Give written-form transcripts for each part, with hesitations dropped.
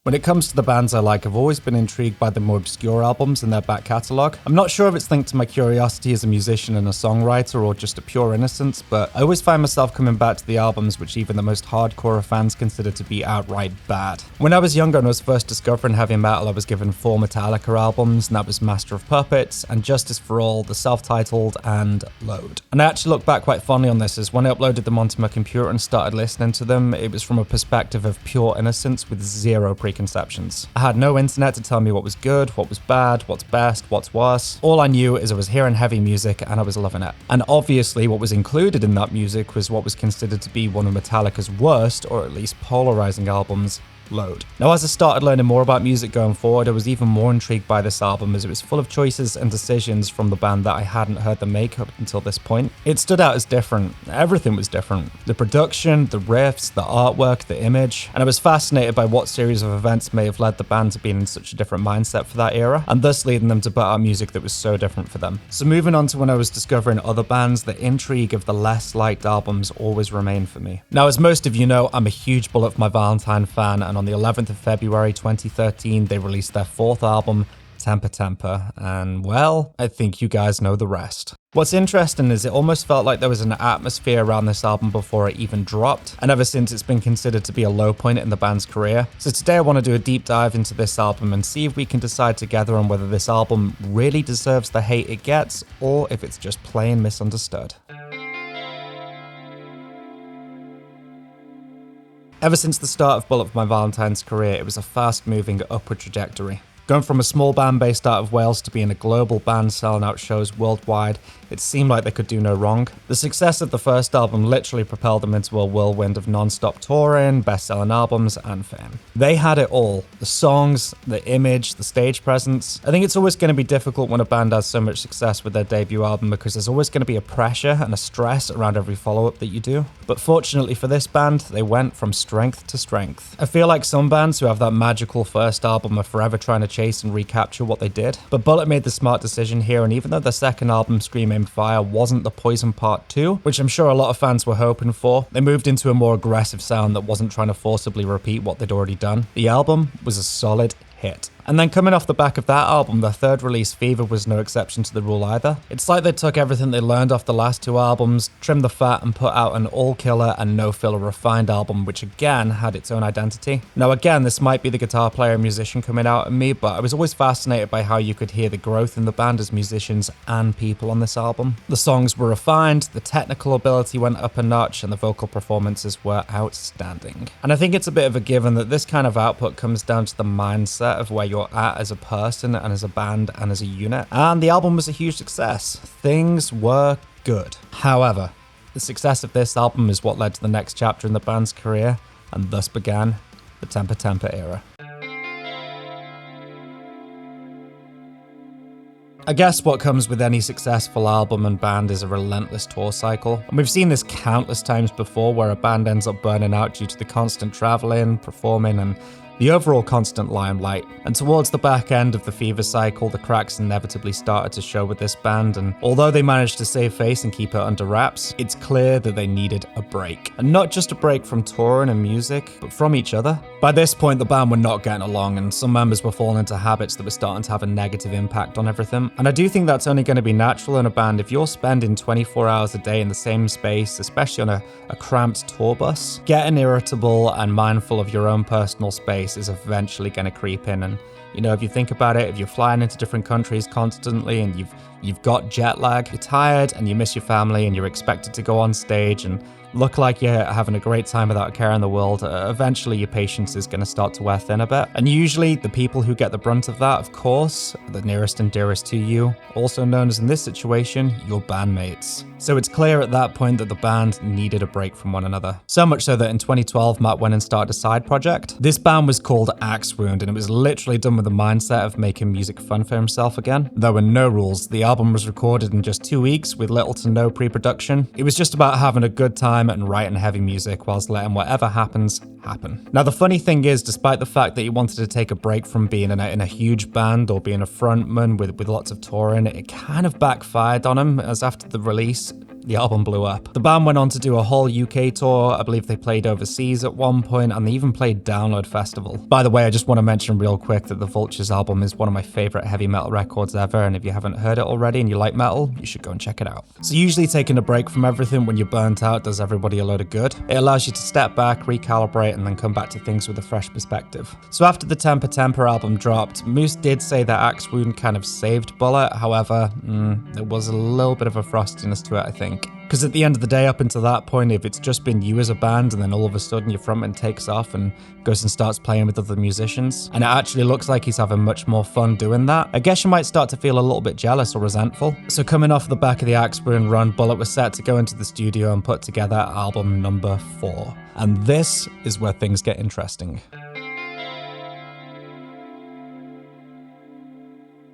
When it comes to the bands I like, I've always been intrigued by the more obscure albums in their back catalogue. I'm not sure if it's linked to my curiosity as a musician and a songwriter or just a pure innocence, but I always find myself coming back to the albums which even the most hardcore fans consider to be outright bad. When I was younger and was first discovering heavy metal, I was given 4 Metallica albums, and that was Master of Puppets, and Justice for All, the self-titled, and Load. And I actually look back quite fondly on this, as when I uploaded them onto my computer and started listening to them, it was from a perspective of pure innocence with zero preconceptions. I had no internet to tell me what was good, what was bad, what's best, what's worse. All I knew is I was hearing heavy music and I was loving it. And obviously what was included in that music was what was considered to be one of Metallica's worst, or at least polarizing albums, Load. Now, as I started learning more about music going forward, I was even more intrigued by this album as it was full of choices and decisions from the band that I hadn't heard them make up until this point. It stood out as different. Everything was different. The production, the riffs, the artwork, the image, and I was fascinated by what series of events may have led the band to being in such a different mindset for that era, and thus leading them to put out music that was so different for them. So moving on to when I was discovering other bands, the intrigue of the less liked albums always remained for me. Now, as most of you know, I'm a huge Bullet For My Valentine fan, and on the 11th of February 2013, they released their 4th album, Temper Temper, and well, I think you guys know the rest. What's interesting is it almost felt like there was an atmosphere around this album before it even dropped, and ever since it's been considered to be a low point in the band's career. So today I want to do a deep dive into this album and see if we can decide together on whether this album really deserves the hate it gets, or if it's just plain misunderstood. Ever since the start of Bullet For My Valentine's career, it was a fast-moving upward trajectory. Going from a small band based out of Wales to being a global band selling out shows worldwide, it seemed like they could do no wrong. The success of the first album literally propelled them into a whirlwind of non-stop touring, best-selling albums, and fame. They had it all. The songs, the image, the stage presence. I think it's always going to be difficult when a band has so much success with their debut album because there's always going to be a pressure and a stress around every follow-up that you do. But fortunately for this band, they went from strength to strength. I feel like some bands who have that magical first album are forever trying to chase and recapture what they did. But Bullet made the smart decision here, and even though their second album, Scream Aim Fire, wasn't the Poison Part 2, which I'm sure a lot of fans were hoping for, they moved into a more aggressive sound that wasn't trying to forcibly repeat what they'd already done. The album was a solid hit. And then coming off the back of that album, their third release, Fever, was no exception to the rule either. It's like they took everything they learned off the last 2 albums, trimmed the fat, and put out an all-killer and no-filler refined album, which again had its own identity. Now again, this might be the guitar player and musician coming out at me, but I was always fascinated by how you could hear the growth in the band as musicians and people on this album. The songs were refined, the technical ability went up a notch, and the vocal performances were outstanding. And I think it's a bit of a given that this kind of output comes down to the mindset of where you're at as a person and as a band and as a unit. And the album was a huge success. Things were good. However, the success of this album is what led to the next chapter in the band's career, and thus began the Temper Temper era. I guess what comes with any successful album and band is a relentless tour cycle. And we've seen this countless times before where a band ends up burning out due to the constant traveling, performing, and the overall constant limelight. And towards the back end of the Fever cycle, the cracks inevitably started to show with this band, and although they managed to save face and keep it under wraps, it's clear that they needed a break. And not just a break from touring and music, but from each other. By this point, the band were not getting along, and some members were falling into habits that were starting to have a negative impact on everything. And I do think that's only going to be natural in a band. If you're spending 24 hours a day in the same space, especially on a cramped tour bus, getting irritable and mindful of your own personal space is eventually going to creep in. And you know, if you think about it, if you're flying into different countries constantly and you've got jet lag, you're tired and you miss your family and you're expected to go on stage and look like you're having a great time without a care in the world, eventually your patience is going to start to wear thin a bit. And usually the people who get the brunt of that, of course, are the nearest and dearest to you, also known as in this situation, your bandmates. So it's clear at that point that the band needed a break from one another. So much so that in 2012, Matt went and started a side project. This band was called Axe Wound, and it was literally done with the mindset of making music fun for himself again. There were no rules. The album was recorded in just 2 weeks with little to no pre-production. It was just about having a good time and writing heavy music whilst letting whatever happens happen. Now the funny thing is, despite the fact that he wanted to take a break from being in a huge band or being a frontman with lots of touring, it kind of backfired on him, as after the release the album blew up. The band went on to do a whole UK tour. I believe they played overseas at one point, and they even played Download Festival. By the way, I just want to mention real quick that the Vultures album is one of my favorite heavy metal records ever, and if you haven't heard it already and you like metal, you should go and check it out. So usually taking a break from everything when you're burnt out does everybody a load of good. It allows you to step back, recalibrate, and then come back to things with a fresh perspective. So after the Temper Temper album dropped, Moose did say that Axe Wound kind of saved Bullet. However, there was a little bit of a frostiness to it, I think. Because at the end of the day, up until that point, if it's just been you as a band and then all of a sudden your frontman takes off and goes and starts playing with other musicians, and it actually looks like he's having much more fun doing that, I guess you might start to feel a little bit jealous or resentful. So coming off the back of the Axe Wound run, Bullet was set to go into the studio and put together album number 4. And this is where things get interesting.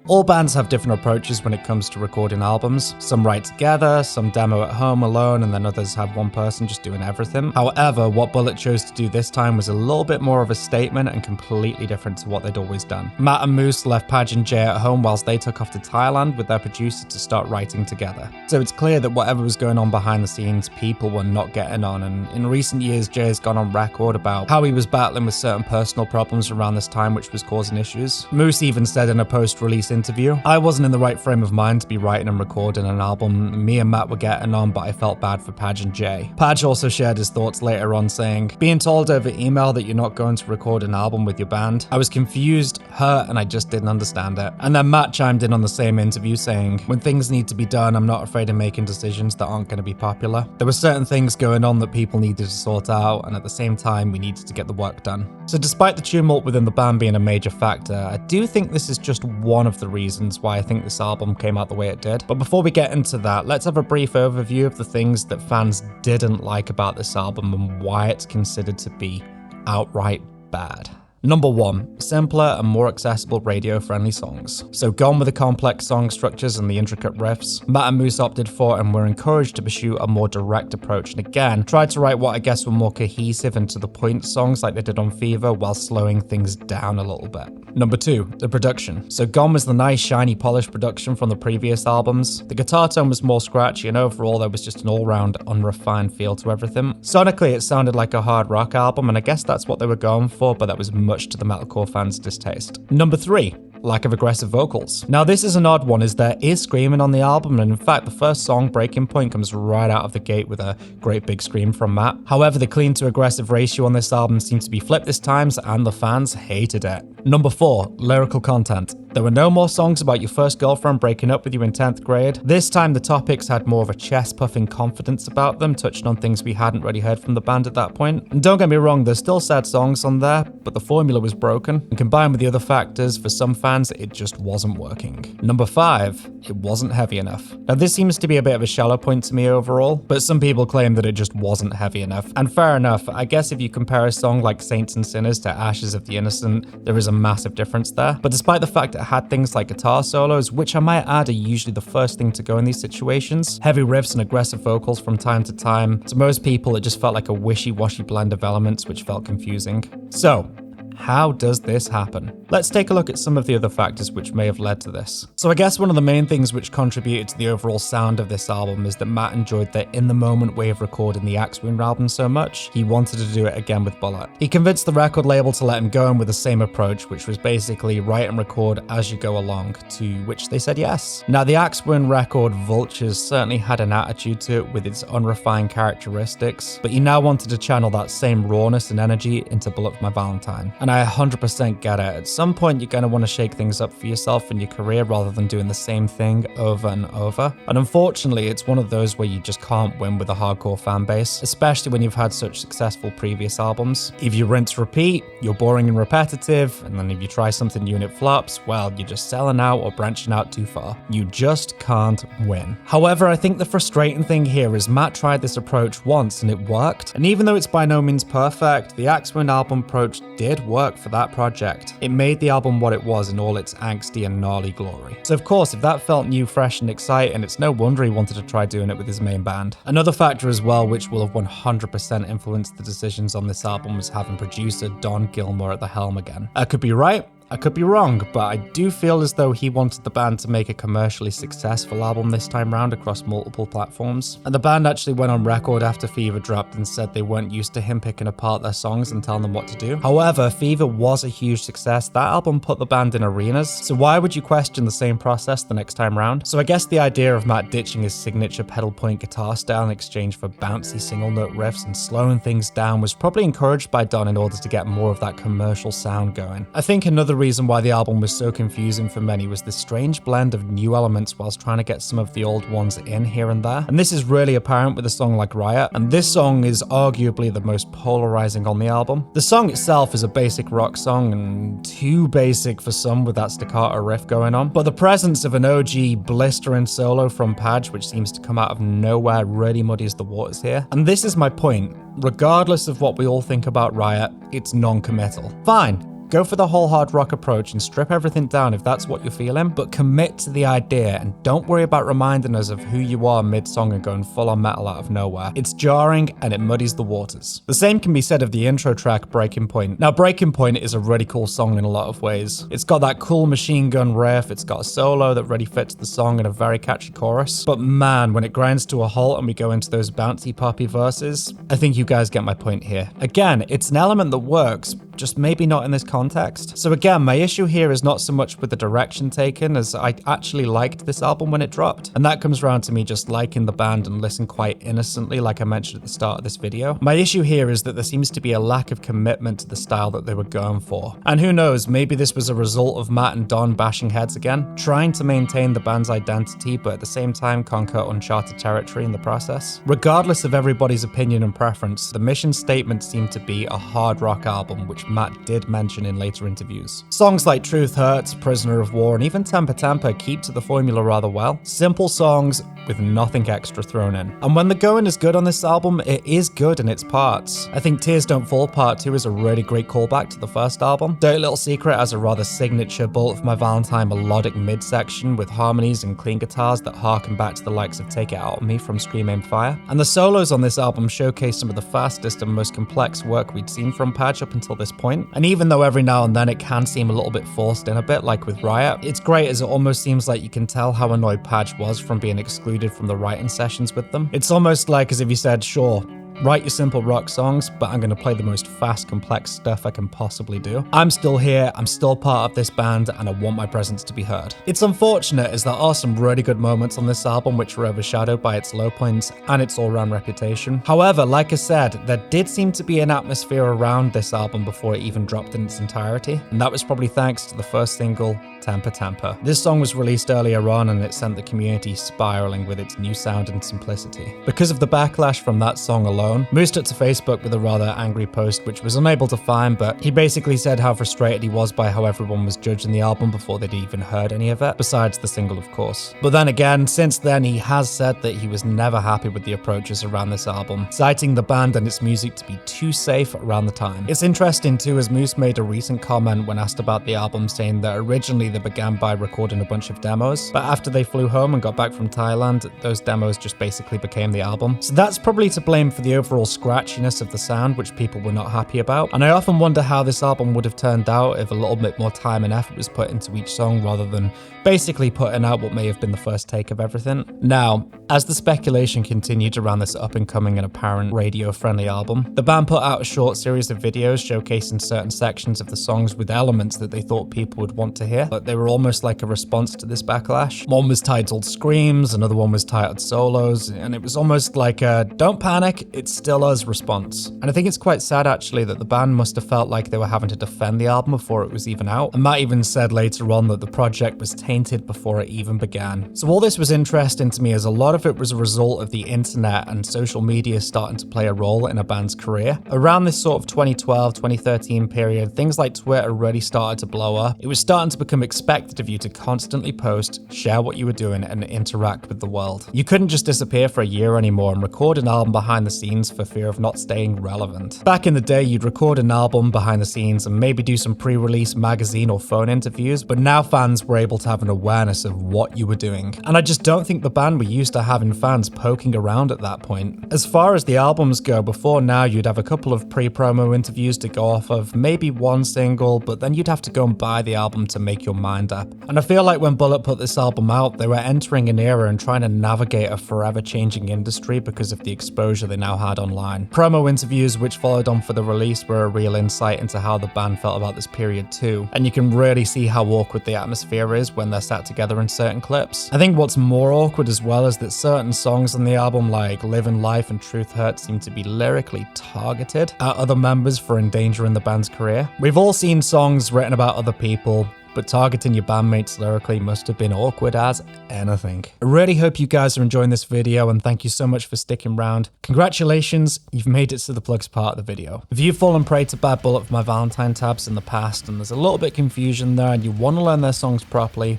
All bands have different approaches when it comes to recording albums. Some write together, some demo at home alone, and then others have one person just doing everything. However, what Bullet chose to do this time was a little bit more of a statement and completely different to what they'd always done. Matt and Moose left Padge and Jay at home whilst they took off to Thailand with their producer to start writing together. So it's clear that whatever was going on behind the scenes, people were not getting on, and in recent years, Jay has gone on record about how he was battling with certain personal problems around this time which was causing issues. Moose even said in a post-release interview, "I wasn't in the right frame of mind to be writing and recording an album. Me and Matt were getting on, but I felt bad for Padge and Jay." Padge also shared his thoughts later on, saying, "Being told over email that you're not going to record an album with your band, I was confused, hurt, and I just didn't understand it." And then Matt chimed in on the same interview saying, "When things need to be done, I'm not afraid of making decisions that aren't going to be popular. There were certain things going on that people needed to sort out, and at the same time, we needed to get the work done." So despite the tumult within the band being a major factor, I do think this is just one of the reasons why I think this album came out the way it did. But before we get into that, let's have a brief overview of the things that fans didn't like about this album and why it's considered to be outright bad. Number 1, simpler and more accessible radio-friendly songs. So gone with the complex song structures and the intricate riffs, Matt and Moose opted for and were encouraged to pursue a more direct approach, and again, tried to write what I guess were more cohesive and to the point songs like they did on Fever while slowing things down a little bit. Number 2, the production. So gone was the nice, shiny, polished production from the previous albums. The guitar tone was more scratchy, and overall there was just an all-round, unrefined feel to everything. Sonically, it sounded like a hard rock album, and I guess that's what they were going for, but that was much to the metalcore fans' distaste. Number 3, lack of aggressive vocals. Now this is an odd one, as there is screaming on the album, and in fact the first song, Breaking Point, comes right out of the gate with a great big scream from Matt. However, the clean to aggressive ratio on this album seems to be flipped this time, and the fans hated it. Number 4, lyrical content. There were no more songs about your first girlfriend breaking up with you in 10th grade. This time the topics had more of a chest-puffing confidence about them, touching on things we hadn't really heard from the band at that point. And don't get me wrong, there's still sad songs on there, but the formula was broken, and combined with the other factors, for some fans it just wasn't working. Number 5, it wasn't heavy enough. Now this seems to be a bit of a shallow point to me overall, but some people claim that it just wasn't heavy enough. And fair enough, I guess if you compare a song like Saints and Sinners to Ashes of the Innocent, there is a massive difference there. But despite the fact it had things like guitar solos, which I might add are usually the first thing to go in these situations, heavy riffs and aggressive vocals from time to time, to most people it just felt like a wishy-washy blend of elements which felt confusing. So, how does this happen? Let's take a look at some of the other factors which may have led to this. So I guess one of the main things which contributed to the overall sound of this album is that Matt enjoyed the in-the-moment way of recording the Axe Wound album so much, he wanted to do it again with Bullet. He convinced the record label to let him go in with the same approach, which was basically write and record as you go along, to which they said yes. Now the Axe Wound record, Vultures, certainly had an attitude to it with its unrefined characteristics, but he now wanted to channel that same rawness and energy into Bullet For My Valentine. And I 100% get it. At some point, you're going to want to shake things up for yourself in your career rather than doing the same thing over and over. And unfortunately, it's one of those where you just can't win with a hardcore fan base, especially when you've had such successful previous albums. If you rinse repeat, you're boring and repetitive, and then if you try something new and it flops, well, you're just selling out or branching out too far. You just can't win. However, I think the frustrating thing here is Matt tried this approach once and it worked. And even though it's by no means perfect, the Axe Wound album approach did work for that project. It made the album what it was in all its angsty and gnarly glory. So of course, if that felt new, fresh and exciting, it's no wonder he wanted to try doing it with his main band. Another factor as well, which will have 100% influenced the decisions on this album, was having producer Don Gilmore at the helm again. I could be right, I could be wrong, but I do feel as though he wanted the band to make a commercially successful album this time round across multiple platforms. And the band actually went on record after Fever dropped and said they weren't used to him picking apart their songs and telling them what to do. However, Fever was a huge success. That album put the band in arenas, so why would you question the same process the next time round? So I guess the idea of Matt ditching his signature pedal point guitar style in exchange for bouncy single note riffs and slowing things down was probably encouraged by Don in order to get more of that commercial sound going. I think another reason why the album was so confusing for many was this strange blend of new elements whilst trying to get some of the old ones in here and there. And this is really apparent with a song like Riot, and this song is arguably the most polarizing on the album. The song itself is a basic rock song and too basic for some with that staccato riff going on, but the presence of an OG blistering solo from Padge, which seems to come out of nowhere, really muddies the waters here. And this is my point. Regardless of what we all think about Riot, it's non-committal. Fine. Go for the whole hard rock approach and strip everything down if that's what you're feeling, but commit to the idea and don't worry about reminding us of who you are mid-song and going full on metal out of nowhere. It's jarring and it muddies the waters. The same can be said of the intro track, Breaking Point. Now, Breaking Point is a really cool song in a lot of ways. It's got that cool machine gun riff, it's got a solo that really fits the song and a very catchy chorus, but man, when it grinds to a halt and we go into those bouncy poppy verses, I think you guys get my point here. Again, it's an element that works, just maybe not in this context. So again, my issue here is not so much with the direction taken as I actually liked this album when it dropped. And that comes around to me just liking the band and listening quite innocently like I mentioned at the start of this video. My issue here is that there seems to be a lack of commitment to the style that they were going for. And who knows, maybe this was a result of Matt and Don bashing heads again, trying to maintain the band's identity but at the same time conquer uncharted territory in the process. Regardless of everybody's opinion and preference, the mission statement seemed to be a hard rock album, which Matt did mention in later interviews. Songs like Truth Hurts, Prisoner of War, and even Temper Temper keep to the formula rather well. Simple songs with nothing extra thrown in. And when the going is good on this album, it is good in its parts. I think Tears Don't Fall Part 2 is a really great callback to the first album. Dirty Little Secret has a rather signature Bullet For My Valentine melodic mid-section with harmonies and clean guitars that harken back to the likes of Take It Out On Me from Scream Aim Fire. And the solos on this album showcase some of the fastest and most complex work we'd seen from Padge up until this point. And even though every now and then it can seem a little bit forced in a bit, like with Riot, it's great as it almost seems like you can tell how annoyed Padge was from being excluded from the writing sessions with them. It's almost like as if he said, sure, write your simple rock songs, but I'm going to play the most fast, complex stuff I can possibly do. I'm still here, I'm still part of this band, and I want my presence to be heard. It's unfortunate as there are some really good moments on this album which were overshadowed by its low points and its all-round reputation. However, like I said, there did seem to be an atmosphere around this album before it even dropped in its entirety, and that was probably thanks to the first single, Temper Temper. This song was released earlier on and it sent the community spiraling with its new sound and simplicity. Because of the backlash from that song alone, Moose took to Facebook with a rather angry post which was unable to find, but he basically said how frustrated he was by how everyone was judging the album before they'd even heard any of it, besides the single of course. But then again, since then he has said that he was never happy with the approaches around this album, citing the band and its music to be too safe around the time. It's interesting too as Moose made a recent comment when asked about the album saying that originally they began by recording a bunch of demos, but after they flew home and got back from Thailand, those demos just basically became the album. So that's probably to blame for the overall scratchiness of the sound, which people were not happy about. And I often wonder how this album would have turned out if a little bit more time and effort was put into each song rather than basically putting out what may have been the first take of everything. Now, as the speculation continued around this up-and-coming and apparent radio-friendly album, the band put out a short series of videos showcasing certain sections of the songs with elements that they thought people would want to hear, but they were almost like a response to this backlash. One was titled Screams, another one was titled Solos, and it was almost like a don't panic, it's still us response. And I think it's quite sad actually that the band must have felt like they were having to defend the album before it was even out, and Matt even said later on that the project was tainted before it even began. So all this was interesting to me as a lot of it was a result of the internet and social media starting to play a role in a band's career. Around this sort of 2012, 2013 period, things like Twitter really started to blow up. It was starting to become expected of you to constantly post, share what you were doing, and interact with the world. You couldn't just disappear for a year anymore and record an album behind the scenes scenes for fear of not staying relevant. Back in the day, you'd record an album behind the scenes and maybe do some pre-release magazine or phone interviews, but now fans were able to have an awareness of what you were doing. And I just don't think the band were used to having fans poking around at that point. As far as the albums go, before now you'd have a couple of pre-promo interviews to go off of, maybe one single, but then you'd have to go and buy the album to make your mind up. And I feel like when Bullet put this album out, they were entering an era and trying to navigate a forever changing industry because of the exposure they now had online. Promo interviews which followed on for the release were a real insight into how the band felt about this period too, and you can really see how awkward the atmosphere is when they're sat together in certain clips. I think what's more awkward as well is that certain songs on the album like Living Life and Truth Hurt seem to be lyrically targeted at other members for endangering the band's career. We've all seen songs written about other people, but targeting your bandmates lyrically must have been awkward as anything. I really hope you guys are enjoying this video, and thank you so much for sticking around. Congratulations, you've made it to the plugs part of the video. If you've fallen prey to bad Bullet For My Valentine tabs in the past and there's a little bit of confusion there and you want to learn their songs properly,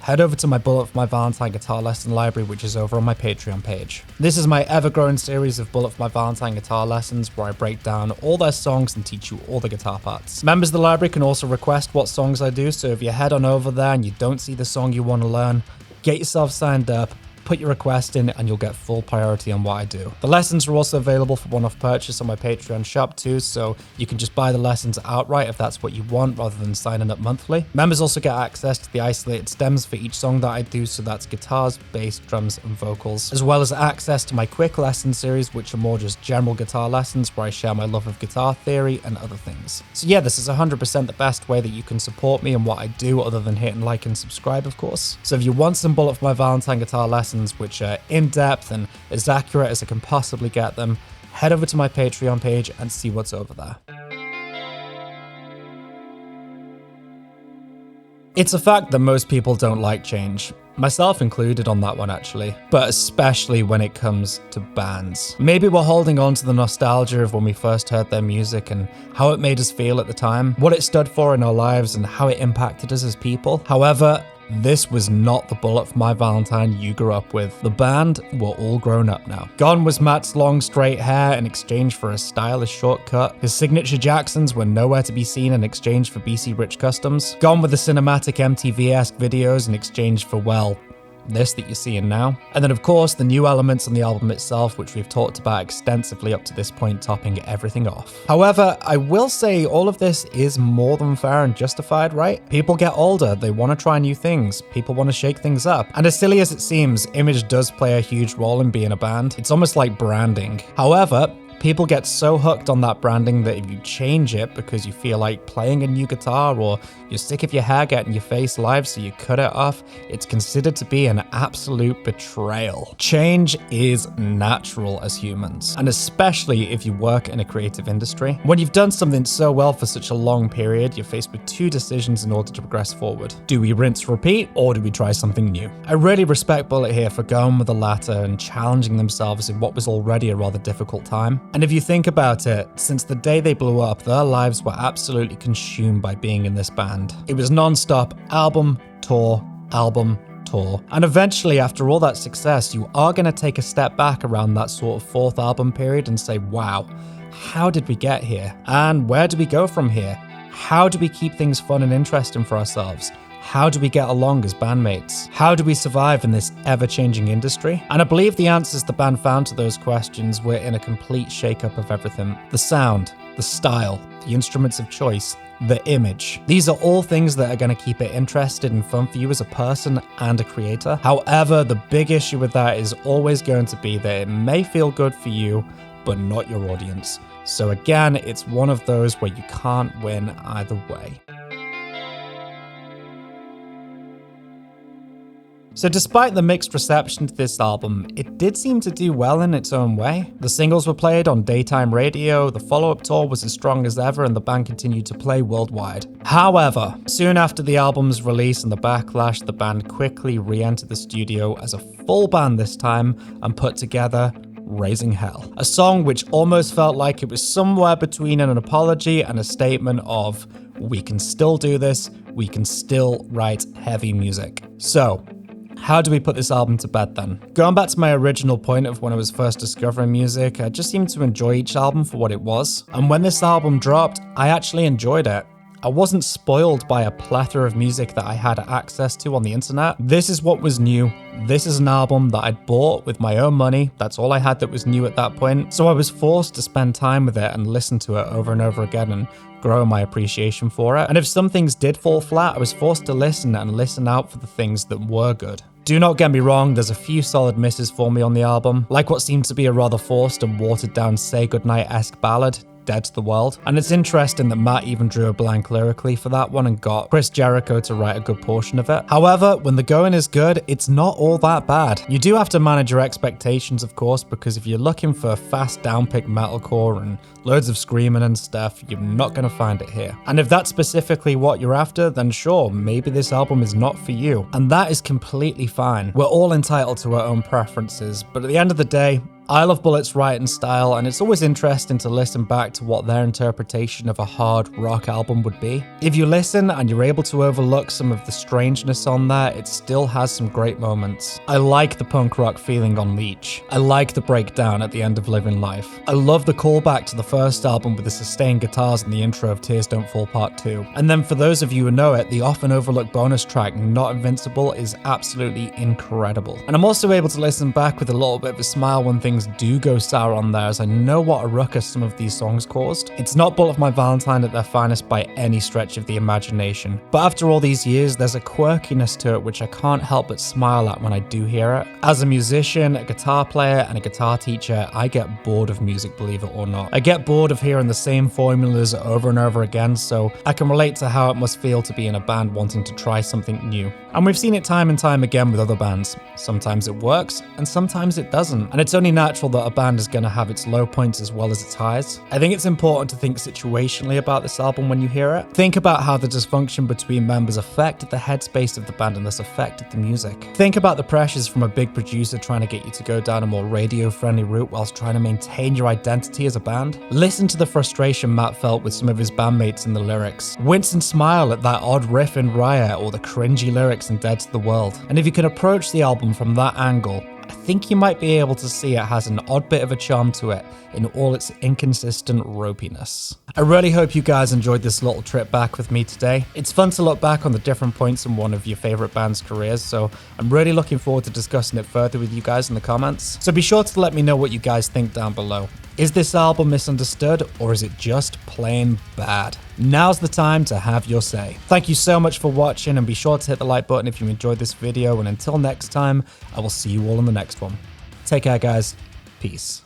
head over to my Bullet For My Valentine guitar lesson library, which is over on my Patreon page. This is my ever-growing series of Bullet For My Valentine guitar lessons where I break down all their songs and teach you all the guitar parts. Members of the library can also request what songs I do, so if you head on over there and you don't see the song you want to learn, get yourself signed up, put your request in, and you'll get full priority on what I do. The lessons are also available for one-off purchase on my Patreon shop too, so you can just buy the lessons outright if that's what you want rather than signing up monthly. Members also get access to the isolated stems for each song that I do, so that's guitars, bass, drums, and vocals, as well as access to my quick lesson series, which are more just general guitar lessons where I share my love of guitar theory and other things. So yeah, this is 100% the best way that you can support me and what I do, other than hitting like and subscribe, of course. So if you want some Bullet For My Valentine guitar lessons which are in-depth and as accurate as I can possibly get them, head over to my Patreon page and see what's over there. It's a fact that most people don't like change, myself included on that one actually, but especially when it comes to bands. Maybe we're holding on to the nostalgia of when we first heard their music and how it made us feel at the time, what it stood for in our lives and how it impacted us as people. However, this was not the Bullet For My Valentine you grew up with. The band were all grown up now. Gone was Matt's long straight hair in exchange for a stylish shortcut. His signature Jacksons were nowhere to be seen in exchange for BC Rich customs. Gone with the cinematic MTV-esque videos in exchange for, well, this that you're seeing now. And then of course the new elements on the album itself, which we've talked about extensively up to this point, topping everything off. However, I will say all of this is more than fair and justified, right? People get older, they want to try new things, people want to shake things up. And as silly as it seems, image does play a huge role in being a band. It's almost like branding. However, people get so hooked on that branding that if you change it because you feel like playing a new guitar or you're sick of your hair getting your face live so you cut it off, it's considered to be an absolute betrayal. Change is natural as humans, and especially if you work in a creative industry. When you've done something so well for such a long period, you're faced with two decisions in order to progress forward. Do we rinse, repeat, or do we try something new? I really respect Bullet here for going with the latter and challenging themselves in what was already a rather difficult time. And if you think about it, since the day they blew up, their lives were absolutely consumed by being in this band. It was non-stop album, tour, and eventually after all that success, you are going to take a step back around that sort of fourth album period and say, wow, how did we get here? And where do we go from here? How do we keep things fun and interesting for ourselves? How do we get along as bandmates? How do we survive in this ever-changing industry? And I believe the answers the band found to those questions were in a complete shake-up of everything. The sound, the style, the instruments of choice, the image. These are all things that are going to keep it interesting and fun for you as a person and a creator. However, the big issue with that is always going to be that it may feel good for you, but not your audience. So again, it's one of those where you can't win either way. So despite the mixed reception to this album, it did seem to do well in its own way. The singles were played on daytime radio, the follow-up tour was as strong as ever, and the band continued to play worldwide. However, soon after the album's release and the backlash, the band quickly re-entered the studio as a full band this time and put together Raising Hell, a song which almost felt like it was somewhere between an apology and a statement of, we can still do this, we can still write heavy music. So, How do we put this album to bed then? Going back to my original point of when I was first discovering music, I just seemed to enjoy each album for what it was. And when this album dropped, I actually enjoyed it. I wasn't spoiled by a plethora of music that I had access to on the internet. This is what was new. This is an album that I'd bought with my own money. That's all I had that was new at that point. So I was forced to spend time with it and listen to it over and over again and grow my appreciation for it. And if some things did fall flat, I was forced to listen and listen out for the things that were good. Do not get me wrong, there's a few solid misses for me on the album, like what seemed to be a rather forced and watered down Say Goodnight-esque ballad, Dead to the World. And it's interesting that Matt even drew a blank lyrically for that one and got Chris Jericho to write a good portion of it. However, when the going is good, it's not all that bad. You do have to manage your expectations, of course, because if you're looking for fast downpick metalcore and loads of screaming and stuff, you're not going to find it here. And if that's specifically what you're after, then sure, maybe this album is not for you. And that is completely fine. We're all entitled to our own preferences, but at the end of the day, I love Bullet's writing style, and it's always interesting to listen back to what their interpretation of a hard rock album would be. If you listen and you're able to overlook some of the strangeness on there, it still has some great moments. I like the punk rock feeling on Leech. I like the breakdown at the end of Living Life. I love the callback to the first album with the sustained guitars in the intro of Tears Don't Fall Part 2. And then for those of you who know it, the often overlooked bonus track, Not Invincible, is absolutely incredible. And I'm also able to listen back with a little bit of a smile when things do go sour on there, as I know what a ruckus some of these songs caused. It's not Bullet For My Valentine at their finest by any stretch of the imagination, but after all these years, there's a quirkiness to it which I can't help but smile at when I do hear it. As a musician, a guitar player, and a guitar teacher, I get bored of music, believe it or not. I get bored of hearing the same formulas over and over again, so I can relate to how it must feel to be in a band wanting to try something new. And we've seen it time and time again with other bands. Sometimes it works, and sometimes it doesn't. And it's only natural that a band is going to have its low points as well as its highs. I think it's important to think situationally about this album when you hear it. Think about how the dysfunction between members affected the headspace of the band and thus affected the music. Think about the pressures from a big producer trying to get you to go down a more radio-friendly route whilst trying to maintain your identity as a band. Listen to the frustration Matt felt with some of his bandmates in the lyrics. Wince and smile at that odd riff in Riot or the cringy lyrics in Dead to the World. And if you can approach the album from that angle, I think you might be able to see it has an odd bit of a charm to it in all its inconsistent ropiness. I really hope you guys enjoyed this little trip back with me today. It's fun to look back on the different points in one of your favorite band's careers, so I'm really looking forward to discussing it further with you guys in the comments. So be sure to let me know what you guys think down below. Is this album misunderstood, or is it just plain bad? Now's the time to have your say. Thank you so much for watching, and be sure to hit the like button if you enjoyed this video, and until next time, I will see you all in the next one. Take care, guys. Peace.